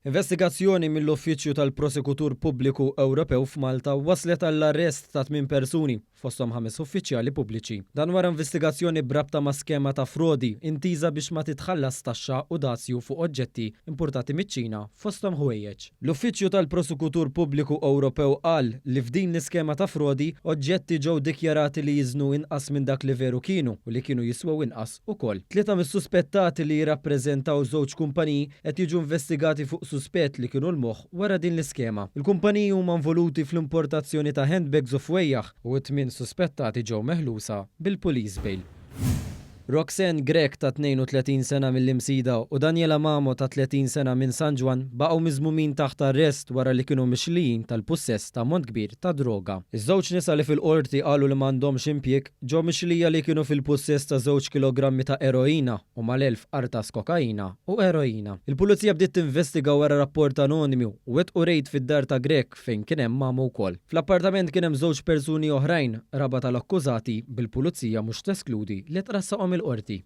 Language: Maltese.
Investigazzjoni mill-Uffiċċju tal-Prosekutur Pubbliku Ewropew f'Malta waslet għall-arrest ta' 8 persuni, fosthom 5 uffiċjali pubbliċi. Dan wara investigazzjoni brabta ma' skema ta' frodi intiża biex ma titħallas taxxa u dazju fuq oġġetti importati miċ-Ċina fosthom ħwejjeġ. L-Uffiċċju tal-Prosekutur Pubbliku Ewropew qal li f'din l-iskema ta' frodi oġġetti ġew dikjarati li jiżnu inqas minn dak li veru kienu u li kienu jiswew inqas ukoll. 3 mis-suspettati li jirrappreżentaw żewġ kumpaniji qed jiġu investigati fuq suspett li kienu l-moħħ wara din l-iskema. Il-kumpaniji huma involuti fl-importazzjoni ta' handbags u fwejjaħ u 8 suspettati ġew meħlusa bil-police bail. Roxanne Grek ta' 32 sena mill-Imsida u Daniela Mamo ta' 30 sena minn San Ġwan baqgħu miżmumin taħt arrest wara li kienu mixlijin tal-pussess ta' ammont kbir ta' droga. Iż-żewġ nisa li fil-qorti qalu li m'għandhomx impjieg ġew mixlija li kienu fil-pussess ta' 2 kilogrammi ta' eroina u mal-1000 qartas kokaina u eroina. Il-pulizija bdiet tinvestiga wara rapport anonimu u wettqu rejd fid-dar ta' Grek fejn kien hemm Mamo wkoll. Fl-appartament kien hemm 2 persuni oħrajn raba tal-akkużati bil-pulizija mhux teskludi li trassaqhom il-qorti.